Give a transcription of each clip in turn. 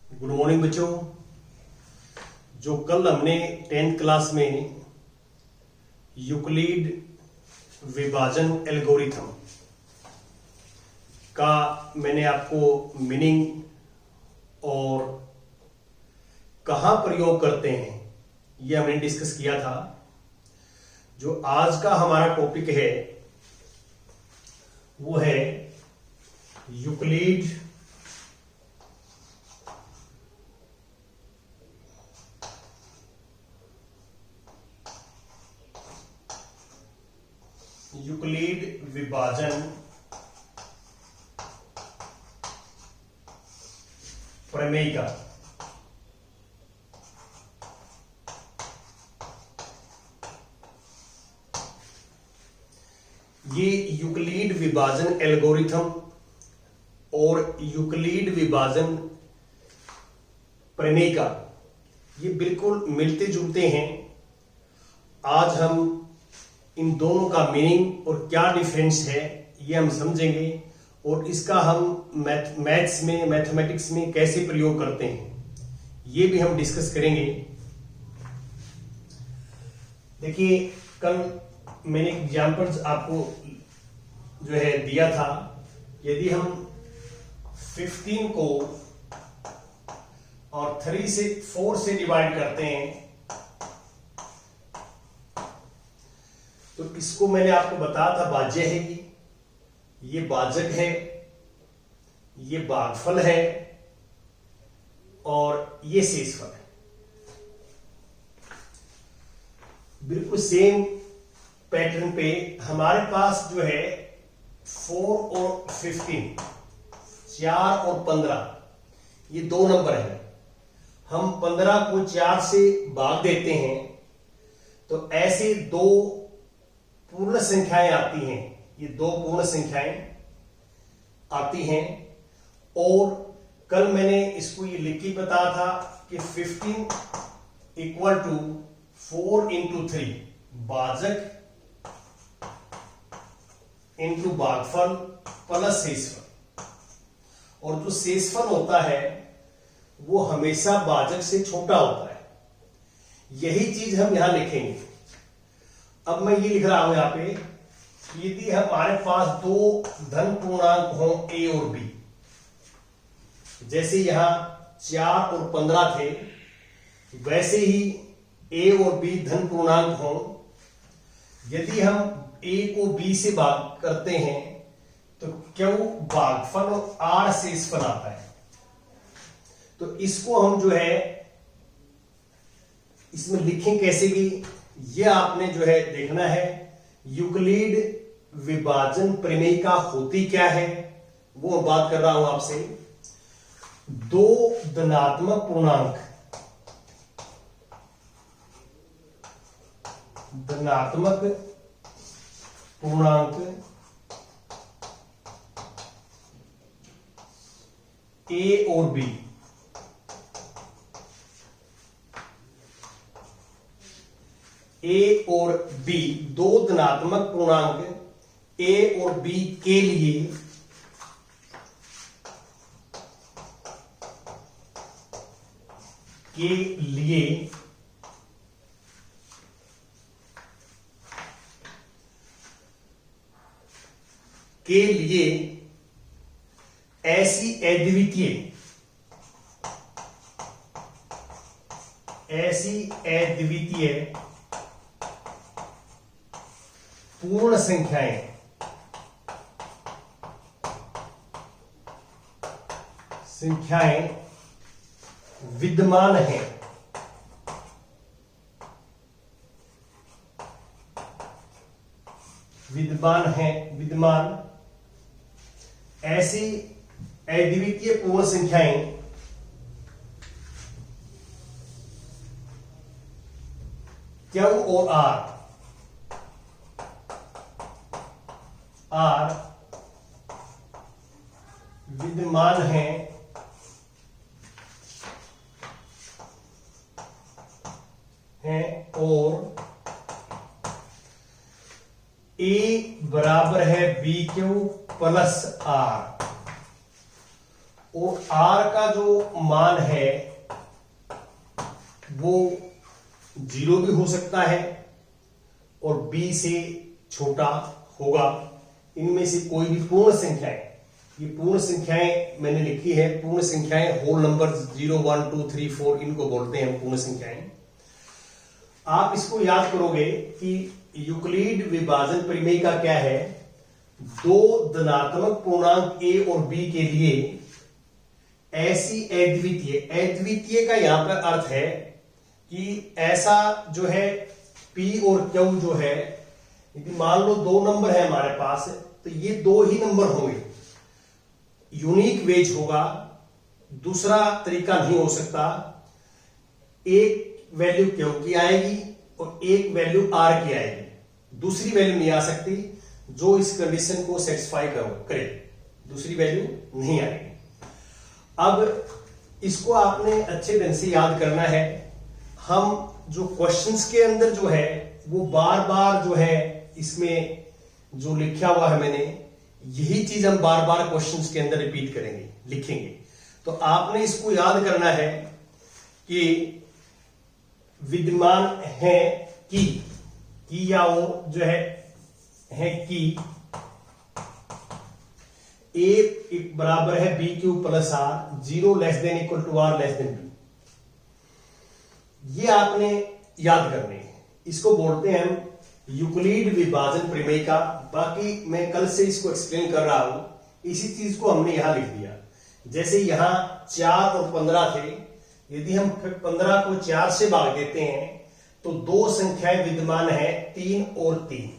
Good morning बच्चों। जो कल हमने 10th क्लास में यूक्लिड विभाजन एल्गोरिथम का मैंने आपको मीनिंग और कहाँ प्रयोग करते हैं यह हमने डिस्कस किया था। जो आज का हमारा टॉपिक है वो है यूक्लिड विभाजन प्रमेय का। ये यूक्लिड विभाजन एल्गोरिथम और यूक्लिड विभाजन प्रमेय का ये बिल्कुल मिलते जुलते हैं। आज हम इन दोनों का मीनिंग और क्या डिफरेंस है ये हम समझेंगे और इसका हम मैथ्स में मैथमेटिक्स में कैसे प्रयोग करते हैं ये भी हम डिस्कस करेंगे। देखिए कल मैंने एग्जांपल्स आपको जो है दिया था। यदि हम 15 को और 4 से डिवाइड करते हैं तो इसको मैंने आपको बताया था भाज्य है, ये भाजक है, ये भागफल है और ये शेषफल है। बिल्कुल सेम पैटर्न पे हमारे पास जो है 4 और 15, 4 और 15 ये दो नंबर है। हम 15 को 4 से भाग देते हैं तो ऐसे दो पूर्ण संख्याएं आती हैं। ये दो पूर्ण संख्याएं आती हैं और कल मैंने इसको ये लिख के बताया था कि 15 इक्वल टू 4 इंटू 3 भाजक इंटू भागफल प्लस शेषफल। और जो शेषफल होता है वो हमेशा भाजक से छोटा होता है। यही चीज हम यहां लिखेंगे। अब मैं ये लिख रहा हूं यहां पे, यदि हमारे पास दो धन पूर्णांक हो a और b, जैसे यहां 4 और 15 थे वैसे ही a और b धन पूर्णांक हो। यदि हम a को b से भाग करते हैं तो क्यों भागफल और r शेषफल आता है। तो इसको हम जो है इसमें लिखें कैसे भी ये आपने जो है देखना है। यूक्लिड विभाजन प्रमेय का होती क्या है वो बात कर रहा हूं आपसे। दो धनात्मक पूर्णांक a और b a और b दो धनात्मक पूर्णांक a और b के लिए ऐसी अद्वितीय पूर्ण संख्याएं विद्यमान हैं। ऐसी अद्वितीय पूर्ण संख्याएं Q और R विद्यमान हैं और A बराबर है BQ प्लस R और r का जो मान है वो 0 भी हो सकता है और b से छोटा होगा। इनमें से कोई भी पूर्ण संख्याएं, ये पूर्ण संख्याएं मैंने लिखी है, पूर्ण संख्याएं होल नंबर 0 1 2 3 4 इनको बोलते हैं पूर्ण संख्याएं। आप इसको याद करोगे कि यूक्लिड विभाजन प्रमेय का क्या है, दो धनात्मक पूर्णांक a और b के लिए ऐसी अद्वितीय, अद्वितीय का यहां पर अर्थ है कि ऐसा जो है p और q जो है, यदि मान लो दो नंबर है हमारे पास तो ये दो ही नंबर होंगे, यूनिक वेज होगा, दूसरा तरीका नहीं हो सकता। एक वैल्यू क्यू की आएगी और एक वैल्यू आर की आएगी, दूसरी वैल्यू नहीं आ सकती जो इस कंडीशन को सेटिस्फाई करे, दूसरी वैल्यू नहीं आएगी। अब इसको आपने अच्छे ढंग से याद करना है। हम जो क्वेश्चंस के अंदर जो है वो बार बार जो है इसमें जो लिखा हुआ है मैंने, यही चीज हम बार बार क्वेश्चंस के अंदर रिपीट करेंगे, लिखेंगे। तो आपने इसको याद करना है कि विद्यमान है कि या वो जो है कि a बराबर है b q plus r, 0 less than equal to r less than b, ये आपने याद करने हैं। इसको बोलते हैं हम यूक्लिड विभाजन प्रमेय का। बाकी मैं कल से इसको एक्सप्लेन कर रहा हूं, इसी चीज को हमने यहां लिख दिया। जैसे यहां 4 और 15 थे, यदि हम 15 को 4 से भाग देते हैं तो दो संख्याएं विद्यमान है 3 और 3।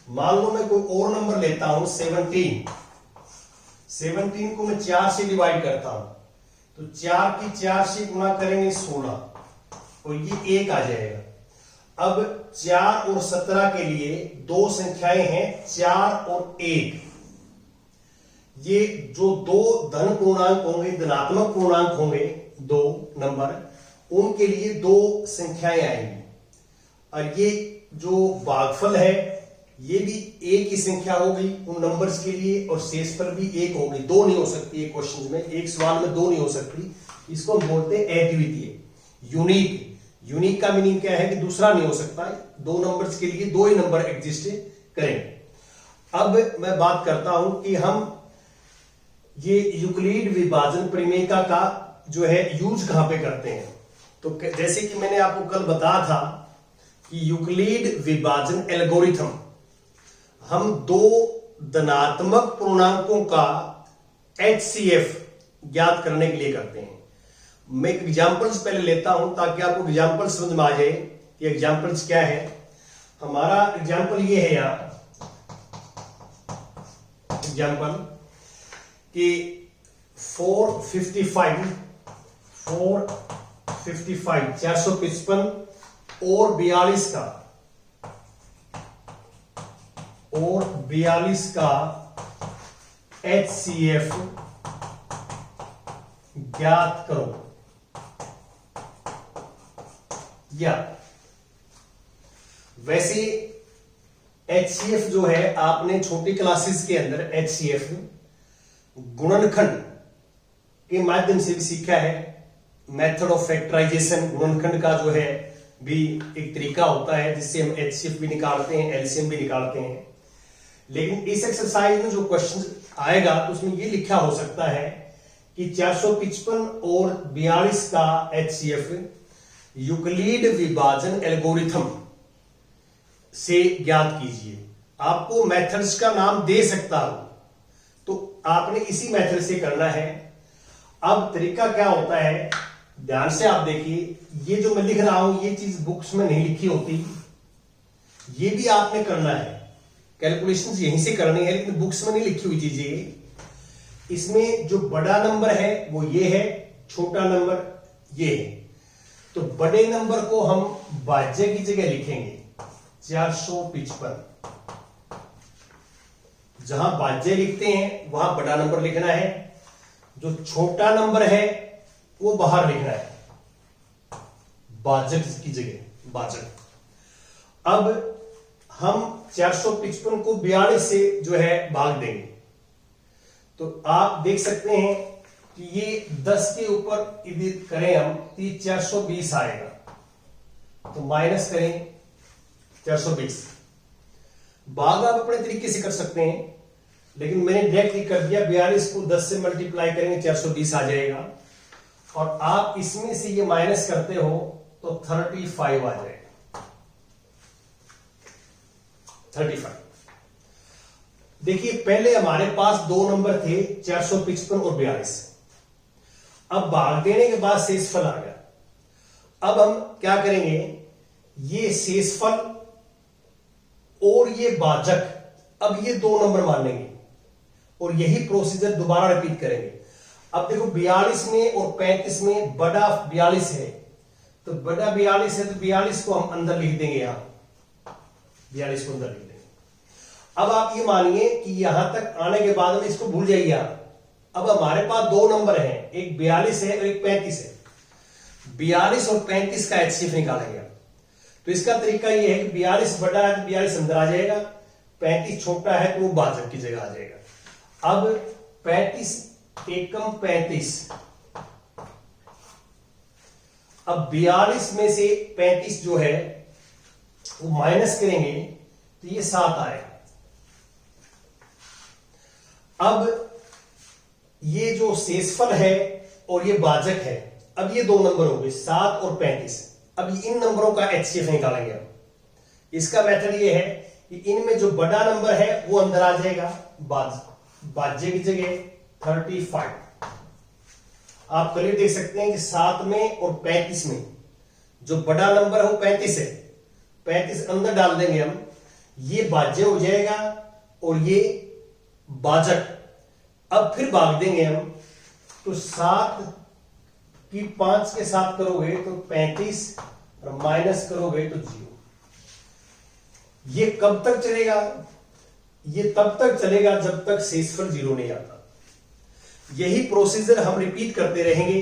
मान लो मैं कोई और नंबर लेता हूं 17 को मैं 4 से डिवाइड करता हूं तो 4 की 4 से गुणा करेंगे 16 और ये 1 आ जाएगा। अब 4 और 17 के लिए दो संख्याएं हैं 4 और 1। ये जो दो धन पूर्णांक होंगे, धनात्मक पूर्णांक होंगे, दो नंबर, उनके लिए दो संख्याएं आएंगी। और ये जो भागफल है ये भी एक ही संख्या होगी उन नंबर्स के लिए और शेष पर भी एक होगी, दो नहीं हो सकती। एक क्वेश्चन में, एक सवाल में दो नहीं हो सकती। इसको हम बोलते हैं अद्वितीय, यूनिक। यूनिक का मीनिंग क्या है कि दूसरा नहीं हो सकता, दो नंबर्स के लिए दो ही नंबर एग्जिस्ट करेंगे। अब मैं बात करता हूं कि हम ये यूक्लिड विभाजन प्रमेय का जो है यूज कहां पे करते हैं। तो जैसे कि मैंने आपको कल बताया था कि यूक्लिड विभाजन एल्गोरिथम हम दो धनात्मक पूर्णांकों का HCF ज्ञात करने के लिए करते हैं। मैं एक एग्जांपल्स पहले लेता हूं ताकि आपको एग्जांपल समझ में आ जाए कि एग्जांपल्स क्या है। हमारा एग्जांपल ये है यहां, एग्जांपल कि 455 455 और 42 का HCF ज्ञात करो। या वैसे HCF जो है आपने छोटी क्लासेस के अंदर HCF गुणनखंड के माध्यम से भी सीखा है। मेथड ऑफ फैक्टराइजेशन, गुणनखंड का जो है भी एक तरीका होता है जिससे हम HCF भी निकालते हैं, LCM भी निकालते हैं। लेकिन इस एक्सरसाइज में जो क्वेश्चन आएगा तो उसमें ये लिखा हो सकता है कि 455 और 42 का HCF यूक्लिड विभाजन एल्गोरिथम से ज्ञात कीजिए। आपको मेथड्स का नाम दे सकता हूं तो आपने इसी मेथड से करना है। अब तरीका क्या होता है, ध्यान से आप देखिए, ये जो मैं लिख रहा हूं ये चीज बुक्स में नहीं लिखी होती, ये भी आपने करना है। कैलकुलेशंस यहीं से करनी है लेकिन बुक्स में नहीं लिखी हुई चीजें। इसमें जो बड़ा नंबर है वो ये है, छोटा नंबर ये है। तो बड़े नंबर को हम भाज्य की जगह लिखेंगे 455। जहां भाज्य लिखते हैं वहां बड़ा नंबर लिखना है, जो छोटा नंबर है वो बाहर लिखना है, भाजक की जगह भाजक। अब हम 455 को 42 से जो है भाग देंगे तो आप देख सकते हैं तो ये 10 के ऊपर यदि करें हम तो ये 420 आएगा, तो माइनस करें 420। भाग आप अपने तरीके से कर सकते हैं, लेकिन मैंने डायरेक्टली कर दिया। 42 को 10 से मल्टीप्लाई करेंगे 420 आ जाएगा, और आप इसमें से ये माइनस करते हो तो 35 आ जाएगा। 35। देखिए पहले हमारे पास दो नंबर थे 455 और 42। अब भाग देने के बाद शेषफल आ गया। अब हम क्या करेंगे, ये शेषफल और ये भाजक, अब ये दो नंबर मान लेंगे और यही प्रोसीजर दोबारा रिपीट करेंगे। अब देखो 42 में और 35 में बड़ा 42 है, तो बड़ा 42 है तो 42 को हम अंदर लिख देंगे, यहां 42 को अंदर लिख देंगे। अब आप ये मानिए कि यहां तक आने के बाद में इसको भूल जाइए आप। अब हमारे पास दो नंबर हैं, एक 42 है और एक 35 है। 42 और 35 का एचसीएफ निकालेंगे। तो इसका तरीका यह है कि 42 बड़ा है तो 42 अंदर आ जाएगा, 35 छोटा है तो वो भाजक की जगह आ जाएगा। अब 35 एकम 35, अब 42 में से 35 जो है वो माइनस करेंगे तो ये 7 आएगा। अब ये जो शेषफल है और ये भाजक है, अब ये दो नंबर हो गए 7 और 35। अब इन नंबरों का एचसीएफ निकालेंगे हम। इसका मेथड ये है कि इनमें जो बड़ा नंबर है वो अंदर आ जाएगा, भाज्य की जगह 35। आप कल देख सकते हैं कि 7 में और 35 में जो बड़ा नंबर है वो 35 है, 35 अंदर डाल देंगे हम, ये भाज्य हो जाएगा और ये भाजक। अब फिर भाग देंगे हम, तो 7 की 5 के साथ करोगे तो 35 और माइनस करोगे तो 0। ये कब तक चलेगा, ये तब तक चलेगा जब तक शेषफल 0 नहीं आता। यही प्रोसीजर हम रिपीट करते रहेंगे।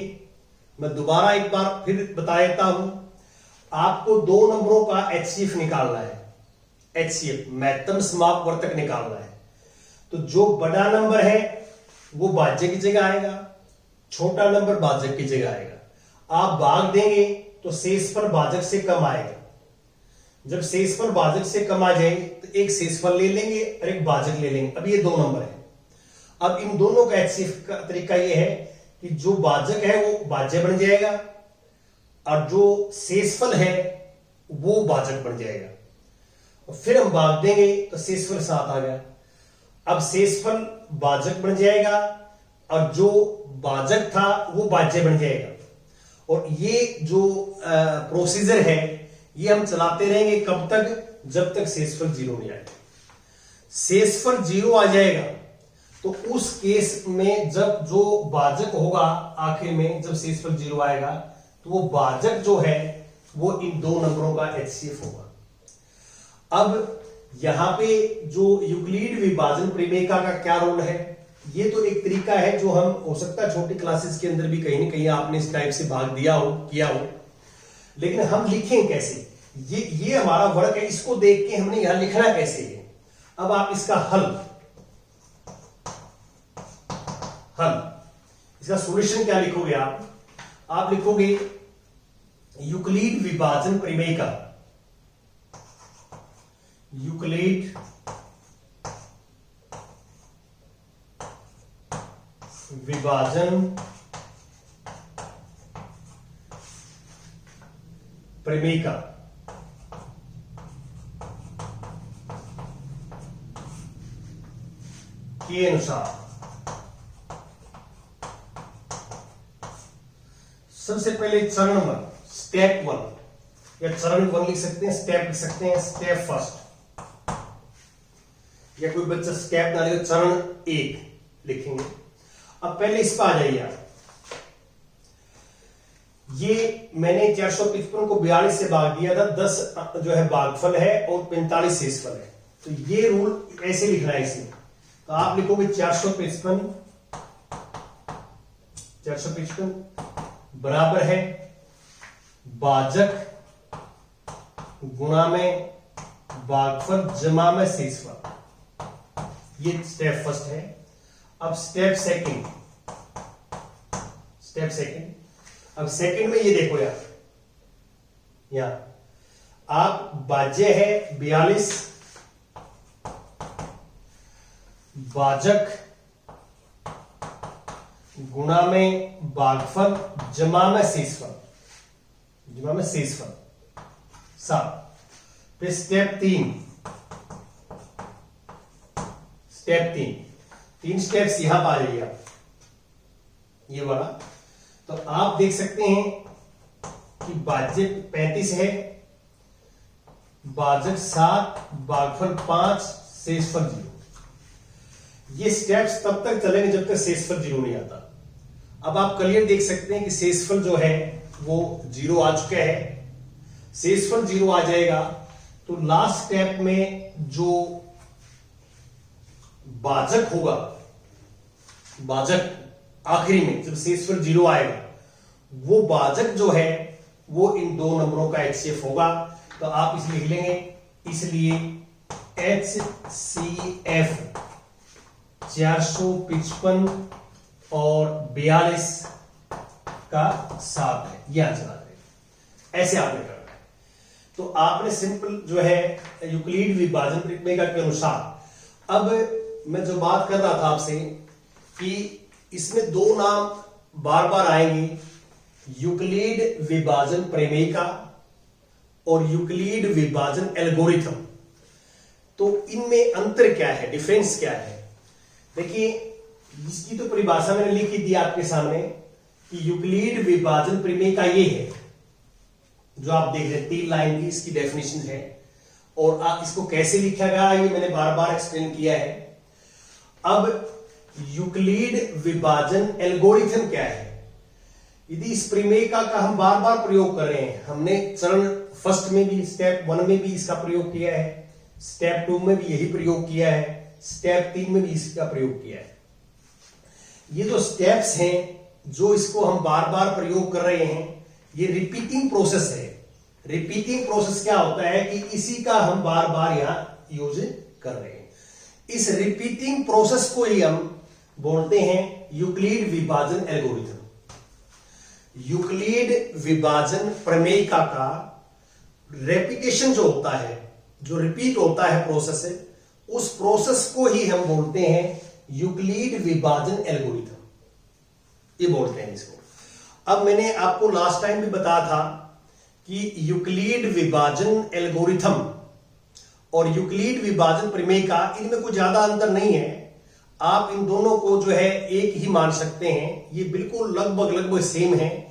मैं दोबारा एक बार फिर बता देता हूं। आपको दो नंबरों का एचसीएफ निकालना है, एचसीएफ महत्तम समाप वर्तक निकालना है। तो जो बड़ा नंबर है वो भाज्य की जगह आएगा, छोटा नंबर भाजक की जगह आएगा। आप भाग देंगे तो शेषफल भाजक से कम आएगा। जब शेषफल भाजक से कम आ जाए तो एक शेषफल ले लेंगे और एक भाजक ले लेंगे। अब ये दो नंबर है। अब इन दोनों का एचसीएफ का तरीका यह है कि जो भाजक है वो भाज्य बन जाएगा और जो शेषफल है वो भाजक बन जाएगा। और फिर हम भाग देंगे तो शेषफल 7 आ गया। अब शेषफल भाजक बन जाएगा और जो भाजक था वो भाज्य बन जाएगा। और ये जो प्रोसीजर है ये हम चलाते रहेंगे कब तक, जब तक शेषफल 0 नहीं आएगा। शेषफल 0 आ जाएगा तो उस केस में जब जो भाजक होगा आखिर में, जब शेषफल 0 आएगा तो वो भाजक जो है वो इन दो नंबरों का एचसीएफ होगा। अब यहां पे जो यूक्लिड विभाजन प्रमेयिका का क्या रोल है, ये तो एक तरीका है जो हम हो सकता है छोटी क्लासेस के अंदर भी कहीं ना कहीं आपने इस टाइप से भाग दिया हो, किया हो, लेकिन हम लिखें कैसे, ये हमारा वर्क है। इसको देख के हमने यहां लिखना कैसे है। अब आप इसका हल इसका सॉल्यूशन क्या लिखोगे आप लिखोगे यूक्लिड विभाजन प्रमेयिका, यूक्लिड विभाजन प्रमेयिका के अनुसार सबसे पहले चरण 1, स्टेप 1 या चरण 1 लिख सकते हैं, स्टेप लिख सकते हैं, स्टेप फर्स्ट, या कोई बच्चा स्टेप ना लिखे चरण 1 लिखेंगे। अब पहले इस पर आ जाइए आप। ये मैंने 455 को 42 से भाग दिया था, 10 जो है भागफल है और 45 शेषफल है। तो ये रूल ऐसे लिखना है इसमें। तो आप लिखोगे 455 बराबर है भाजक गुणा में भागफल जमा में शेषफल। ये स्टेप फर्स्ट है। अब स्टेप सेकंड, स्टेप सेकंड। अब सेकंड में ये देखो यार, यहां आप बाज्य है 42, भाजक गुणा में भागफल जमा में शेषफल, 7। फिर स्टेप 3 स्टेप्स यहां पर आ जाइए आप, ये वाला। तो आप देख सकते हैं कि भाज्य 35 है, भाजक 7, भागफल 5, शेषफल 0। ये स्टेप्स तब तक चलेंगे जब तक शेषफल 0 नहीं आता। अब आप क्लियर देख सकते हैं कि शेषफल जो है वो 0 आ चुका है। शेषफल 0 आ जाएगा तो लास्ट स्टेप में जो भाजक होगा, भाजक आखिरी में जब शेषफल 0 आएगा, वो भाजक जो है वो इन दो नंबरों का HCF होगा। तो आप इसे लिख लेंगे, इसलिए HCF 455 और 42 का 7 है। यह आंसर आ जाएगा। ऐसे आपने करना है। तो आपने सिंपल जो है यूक्लिड विभाजन परिमेय के अनुसार, अब मैं जो बात कर रहा था आपसे कि इसमें दो नाम बार बार आएंगे, यूक्लिड विभाजन प्रमेय का और यूक्लिड विभाजन एल्गोरिथम। तो इनमें अंतर क्या है, डिफरेंस क्या है? देखिए, इसकी तो परिभाषा मैंने लिखी दी आपके सामने कि यूक्लिड विभाजन प्रमेय का ये है जो आप देख रहे हैं 3 लाइन की इसकी डेफिनेशन है, और आप इसको कैसे लिखा गया ये मैंने बार बार एक्सप्लेन किया है। अब यूक्लिड विभाजन एल्गोरिथम क्या है? यदि इस प्रमेय का हम बार बार प्रयोग कर रहे हैं, हमने चरण फर्स्ट में भी, स्टेप 1 में भी इसका प्रयोग किया है, स्टेप 2 में भी यही प्रयोग किया है, स्टेप 3 में भी इसका प्रयोग किया है। ये जो स्टेप्स हैं जो इसको हम बार बार प्रयोग कर रहे हैं, ये रिपीटिंग प्रोसेस है। रिपीटिंग प्रोसेस क्या होता है कि इसी का हम बार बार यहां यूज कर रहे हैं। इस रिपीटिंग प्रोसेस को ही हम बोलते हैं यूक्लिड विभाजन एल्गोरिथम। यूक्लिड विभाजन प्रमेय का रेपिटेशन जो होता है, जो रिपीट होता है प्रोसेस, उस प्रोसेस को ही हम बोलते हैं यूक्लिड विभाजन एल्गोरिथम, ये बोलते हैं इसको। अब मैंने आपको लास्ट टाइम भी बताया था कि यूक्लिड विभाजन एल्गोरिथम और यूक्लिड विभाजन प्रमेय का इनमें कोई ज्यादा अंतर नहीं है। आप इन दोनों को जो है एक ही मान सकते हैं, ये बिल्कुल लगभग सेम है।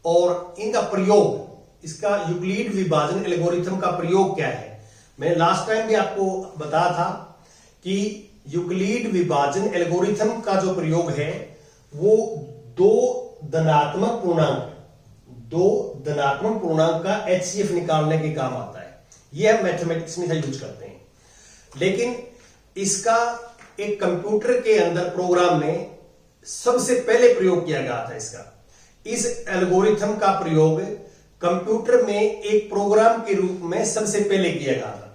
और इनका प्रयोग, इसका यूक्लिड विभाजन एल्गोरिथम का प्रयोग क्या है, मैंने लास्ट टाइम भी आपको बताया था कि यूक्लिड विभाजन एल्गोरिथम का जो प्रयोग है वो दो धनात्मक पूर्णांक का HCF निकालने के काम आता है। यह हम मैथमेटिक्स में यूज करते हैं। लेकिन इसका एक कंप्यूटर के अंदर प्रोग्राम में सबसे पहले प्रयोग किया गया था। इस एल्गोरिथम का प्रयोग कंप्यूटर में एक प्रोग्राम के रूप में सबसे पहले किया गया था।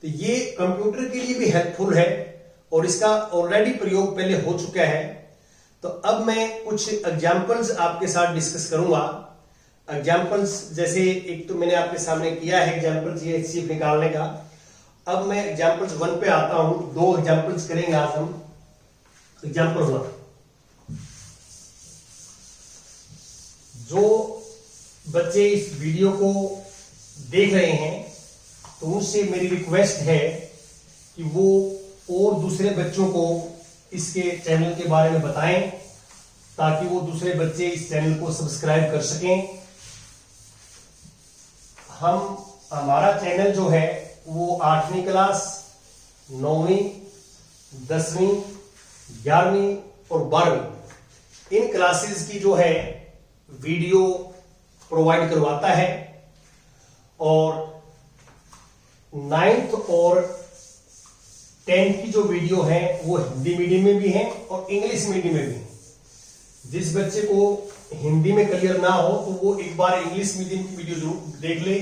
तो ये कंप्यूटर के लिए भी हेल्पफुल है और इसका ऑलरेडी प्रयोग पहले हो चुका है। तो अब मैं कुछ एग्जांपल्स आपके साथ डिस्कस करूंगा। एग्जांपल्स जैसे एक तो मैंने आपके सामने किया है एग्जांपल्स ये HCF निकालने का। अब मैं एग्जांपल्स 1 पे आता हूं। 2 एग्जांपल्स करेंगे आज हम। एग्जांपल 1, जो बच्चे इस वीडियो को देख रहे हैं तो उनसे मेरी रिक्वेस्ट है कि वो और दूसरे बच्चों को इसके चैनल के बारे में बताएं ताकि वो दूसरे बच्चे इस चैनल को सब्सक्राइब कर सकें। हमारा चैनल जो है वो 8वीं क्लास, 9वीं, 10वीं, 11वीं और 12वीं इन क्लासेस की जो है वीडियो प्रोवाइड करवाता है। और 9th और 10th की जो वीडियो है वो हिंदी मीडियम में भी है और इंग्लिश मीडियम में भी है। जिस बच्चे को हिंदी में क्लियर ना हो तो वो एक बार इंग्लिश मीडियम की वीडियो जरूर देख ले,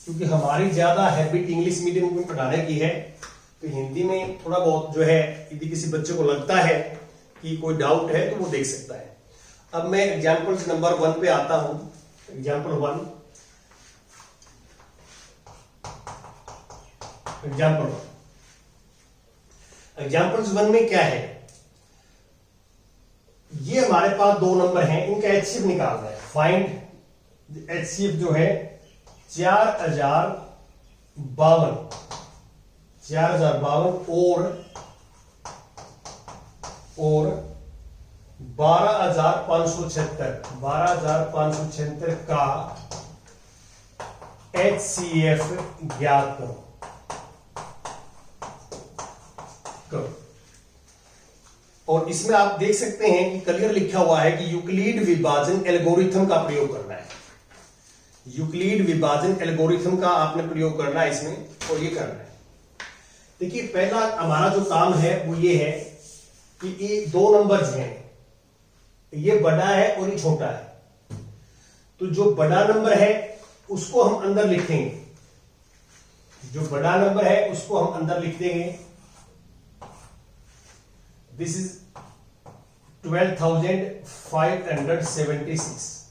क्योंकि हमारी ज्यादा हैबिट इंग्लिश मीडियम में पढ़ाने की है। तो हिंदी में थोड़ा बहुत जो है, यदि किसी बच्चे को लगता है कि कोई डाउट है तो वो देख सकता है। अब मैं एग्जाम्पल नंबर 1 पे आता हूं। एग्जाम्पल 1 एग्जाम्पल्स 1 में क्या है, ये हमारे पास दो नंबर हैं, इनका एचसीएफ निकालना है। फाइंड एचसीएफ जो है 4052 और 12576 का एचसीएफ ज्ञात करो। और इसमें आप देख सकते हैं कि क्लियर लिखा हुआ है कि यूक्लिड विभाजन एल्गोरिथम का प्रयोग करना है। यूक्लिड विभाजन एल्गोरिथम का आपने प्रयोग करना है इसमें, और ये करना है। देखिए पहला हमारा जो काम है वो ये है कि ये दो नंबर्स हैं, ये बड़ा है और ये छोटा है। तो जो बड़ा नंबर है उसको हम अंदर लिखेंगे, जो बड़ा नंबर है उसको हम अंदर लिख देंगे। दिस इज 12,576,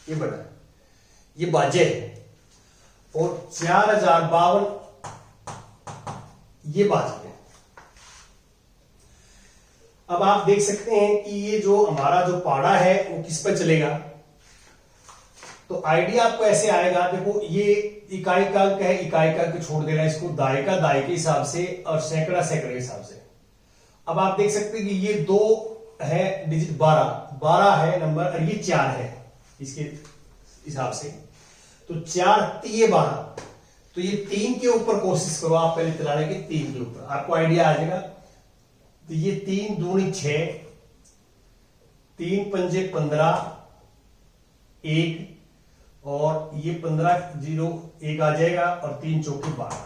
ये बड़ा है, ये बाजे है। और 4052 ये बाजे है। अब आप देख सकते हैं कि ये जो हमारा जो पाड़ा है वो किस पर चलेगा। तो आइडिया आपको ऐसे आएगा, देखो ये इकाई का अंक है, इकाई का अंक छोड़ देना इसको, दाएं का दाएं के हिसाब से और सैकड़ा सैकड़े के हिसाब से। अब आप देख सकते हैं कि ये 2 है डिजिट 12 है नंबर, और ये 4 है इसके हिसाब से। तो 4 3 12, तो ये 3 के ऊपर कोशिश करो आप पहले चलाने के, 3 के ऊपर आपको आइडिया आ जाएगा। तो ये 3 दूनी 6, 3 पंजे 15, 1 और ये 15 0 1 आ जाएगा, और 3 चौके 12।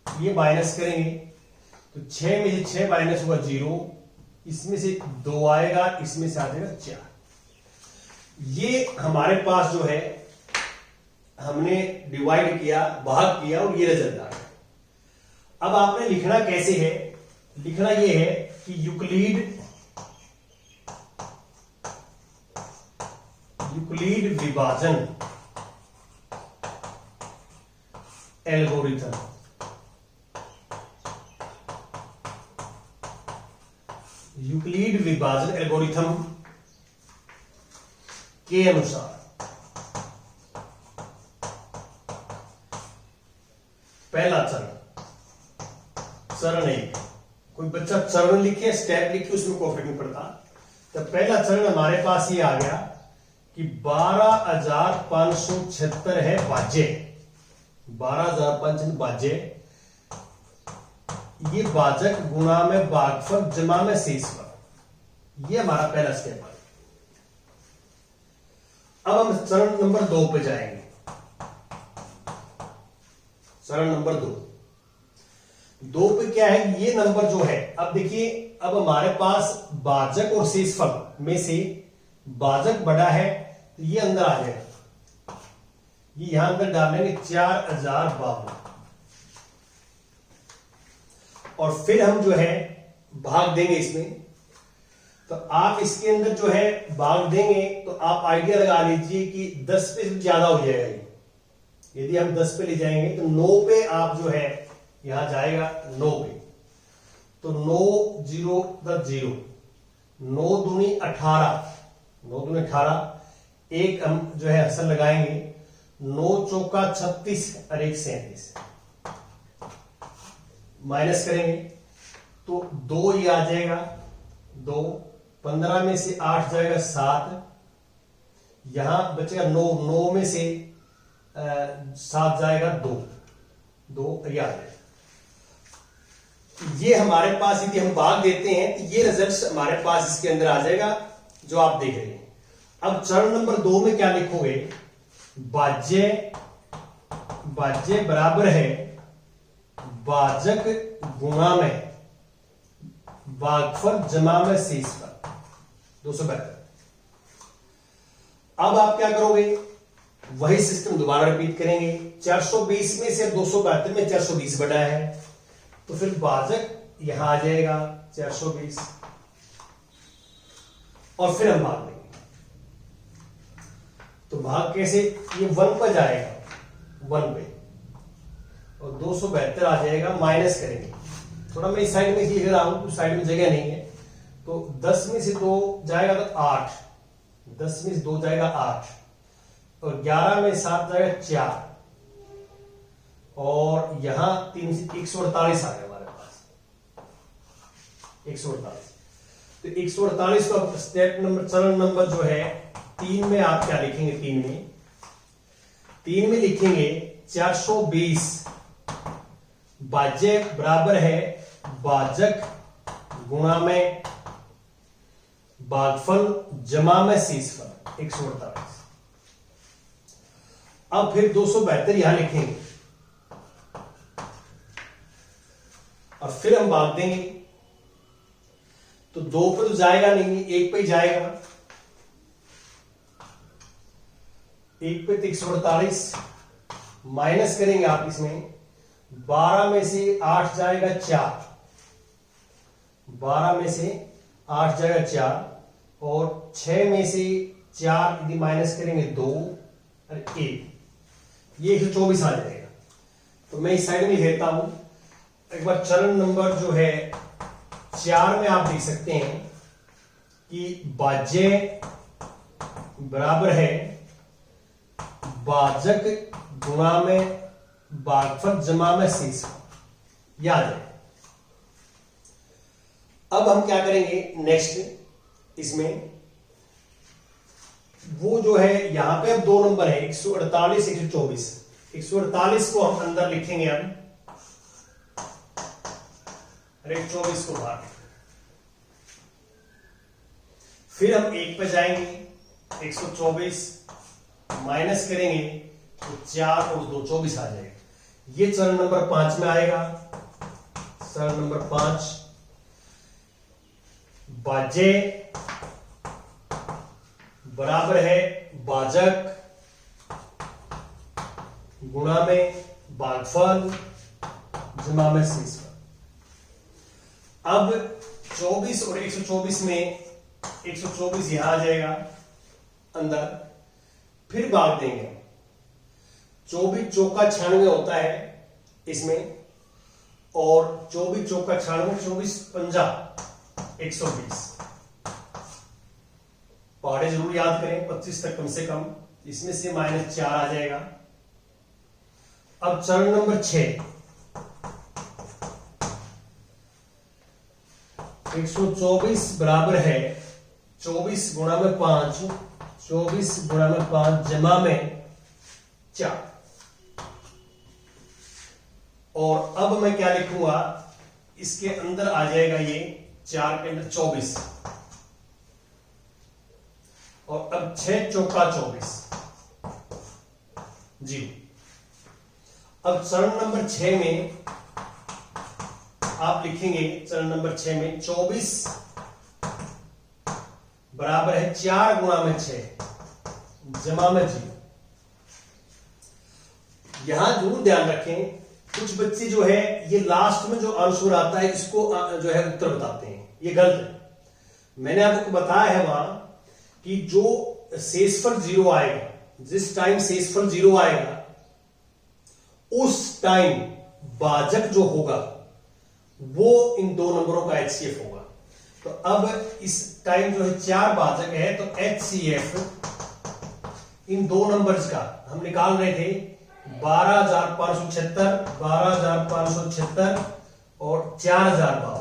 ये माइनस करेंगे तो 6 में से 6 माइनस हुआ 0, इसमें से 2 आएगा, इसमें से आ जाएगा 4। ये हमारे पास जो है हमने डिवाइड किया, भाग किया, और ये रिजल्ट आ गया। अब आपने लिखना कैसे है, लिखना ये है कि यूक्लिड विभाजन एल्गोरिथम, यूक्लिड विभाजन एल्गोरिथम के अनुसार पहला चरण 1, कोई बच्चा चरण लिखे स्टेप लिखे उसमें कोई फर्क नहीं पड़ता। तो पहला चरण हमारे पास ये आ गया कि 12,576 है बाजे, 12,576 बाजे। ये भाजक गुणा में भागफल जमा में शेषफल, ये हमारा पहला स्टेप है। अब हम चरण नंबर 2 पे जाएंगे। चरण नंबर 2 पे क्या है, ये नंबर जो है, अब देखिए अब हमारे पास भाजक और शेषफल में से भाजक बड़ा है तो ये अंदर आ जाएगा, ये यहां अंदर डालेंगे 4052, और फिर हम जो है भाग देंगे इसमें। तो आप इसके अंदर जो है भाग देंगे तो आप आइडिया लगा लीजिए कि 10 पे ज्यादा हो जाएगा ये। यदि हम 10 पे ले जाएंगे तो 9 पे आप जो है यहां जाएगा 9 पे, तो 9 0 10 0, 9 दूनी 18, 9 दूनी 18, एक हम जो है अक्सर लगाएंगे, 9 चौका 36 और 1 37, माइनस करेंगे तो 2 ये आ जाएगा, 2 15 में से 8 जाएगा 7, यहां बचेगा 9, 9 में से 7 जाएगा 2 ये आ जाएगा। ये हमारे पास यदि हम भाग देते हैं तो ये रिजल्ट हमारे पास इसके अंदर आ जाएगा जो आप देख रहे हैं। अब चरण नंबर 2 में क्या लिखोगे, बाज्य बराबर है भाजक गुणा में भागफल जमा में शेषफल 272। अब आप क्या करोगे, वही सिस्टम दोबारा रिपीट करेंगे। 420 में से 272 में 420 बढ़ा है तो फिर भाजक यहां आ जाएगा 420, और फिर हम भाग देंगे। तो भाग कैसे, ये 1 पर जाएगा 1 पे और 272 आ जाएगा, माइनस करेंगे। थोड़ा मैं इस साइड में लिख रहा हूं, उस साइड में जगह नहीं है। तो 10 में से 2 जाएगा तो 8, 10 में से 2 जाएगा 8 और 11 में 7 जाएगा 4 और यहां 3 से 148 आ गया हमारे पास 148। तो 148 को स्टेप नंबर, चरण नंबर जो है 3 में आप क्या लिखेंगे, 3 में लिखेंगे 420 भाज्य बराबर है भाजक गुणा में भागफल जमा में शेषफल 148। अब फिर 272 यहां लिखेंगे और फिर हम भाग देंगे। तो 2 पे तो जाएगा नहीं, 1 पे ही जाएगा। 1 पे तो 148 माइनस करेंगे आप इसमें, 12 में से 8 जाएगा 4, 12 में से 8 जाएगा 4 और 6 में से 4 यदि माइनस करेंगे 2 और 1, ये 124 आ जाएगा। तो मैं इस साइड में लेता हूं। एक बार चरण नंबर जो है 4 में आप देख सकते हैं कि भाज्य बराबर है भाजक गुणा में भागफल जमा में शेषफल, याद है। अब हम क्या करेंगे नेक्स्ट, इसमें वो जो है यहां पे अब 2 नंबर है 148 124। 148 को हम अंदर लिखेंगे हम और 124 को बाहर। फिर हम 1 पे जाएंगे 124 माइनस करेंगे तो 4 और 2 24 आ जाएगा। ये चरण नंबर 5 में आएगा। चरण नंबर 5 भाज्य बराबर है भाजक गुणा में भागफल जमा में शेषफल। अब 24 और 124 में 124 यहां आ जाएगा अंदर, फिर भाग देंगे। 24 चौका 96 होता है इसमें और 24 चौका 96, 24 पंजा 120। पहाड़े जरूर याद करें 25 तक कम से कम, इसमें से -4 आ जाएगा। अब चरण नंबर 6 124 बराबर है 24 गुणा में 5, 24 गुणा में 5 जमा में 4। और अब मैं क्या लिखूंगा, इसके अंदर आ जाएगा ये 4 के अंदर 24 और अब 6 चौका 24 जी। अब चरण नंबर 6 में आप लिखेंगे, चरण नंबर 6 में 24 बराबर है 4 गुणा में 6 जमा में 0। यहां जरूर ध्यान रखें, कुछ बच्चे जो है ये लास्ट में जो आंसर आता है इसको जो है उत्तर बताते हैं, ये गलत है। मैंने आपको बताया है वहां कि जो शेषफल 0 आएगा, जिस टाइम शेषफल 0 आएगा उस टाइम भाजक जो होगा वो इन 2 नंबरों का HCF होगा। तो अब इस टाइम जो है 4 भाजक है तो HCF इन 2 नंबर्स का हम निकाल रहे थे 12,576, 12,576 और 4,052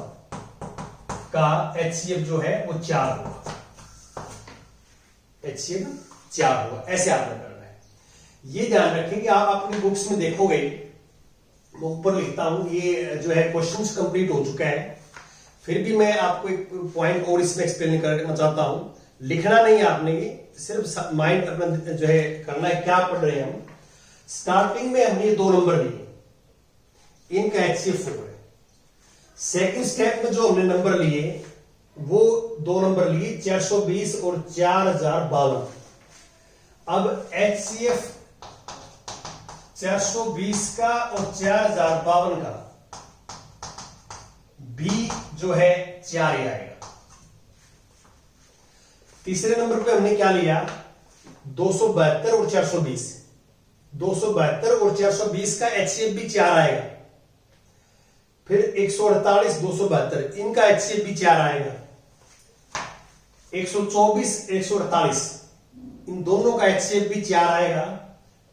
का HCF जो है वो 4 होगा। HCF 4 होगा, ऐसे आपने करना है। ये ध्यान रखें कि आप अपनी बुक्स में देखोगे, मैं ऊपर लिखता हूं, ये जो है क्वेश्चंस कंप्लीट हो चुका है। फिर भी मैं आपको एक पॉइंट और इसमें एक्सप्लेन करना चाहता हूं। लिखना नहीं है आपने, सिर्फ माइंड अपना जो है करना है, क्या पढ़ रहे हैं हम। स्टार्टिंग में हमने 2 नंबर लिए, इनका HCF 4 है। सेकंड स्टेप में जो हमने नंबर लिए वो 2 नंबर लिए 420 और 4,052। अब HCF 420 का और 4,052 का B जो है 4 ही आएगा। तीसरे नंबर पे हमने क्या लिया, 272 और 420। 272 और 420 का HCF भी 4 आएगा। फिर 148, 272 इनका HCF भी 4 आएगा। 124, 148 इन दोनों का HCF भी 4 आएगा।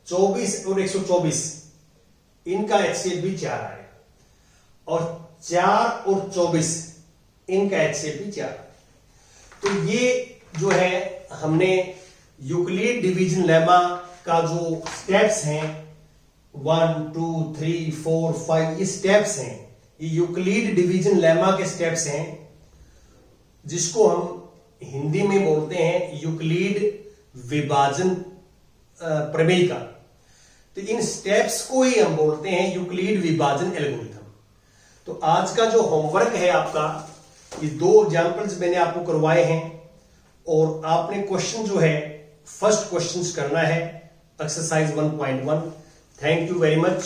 24 और 124 इनका HCF भी 4 आएगा। और 4 और 24 इनका HCF भी 4। तो ये जो है हमने यूक्लिड डिवीजन लेमा का जो स्टेप्स हैं 1 2 3 4 5 ये स्टेप्स हैं, ये यूक्लिड डिवीजन लेमा के स्टेप्स हैं, जिसको हम हिंदी में बोलते हैं यूक्लिड विभाजन प्रमेय का। तो इन स्टेप्स को ही हम बोलते हैं यूक्लिड विभाजन एल्गोरिथम। तो आज का जो होमवर्क है आपका, ये 2 एग्जांपल्स मैंने आपको करवाए हैं और आपने क्वेश्चन जो है फर्स्ट क्वेश्चन करना है exercise 1.1। Thank you very much.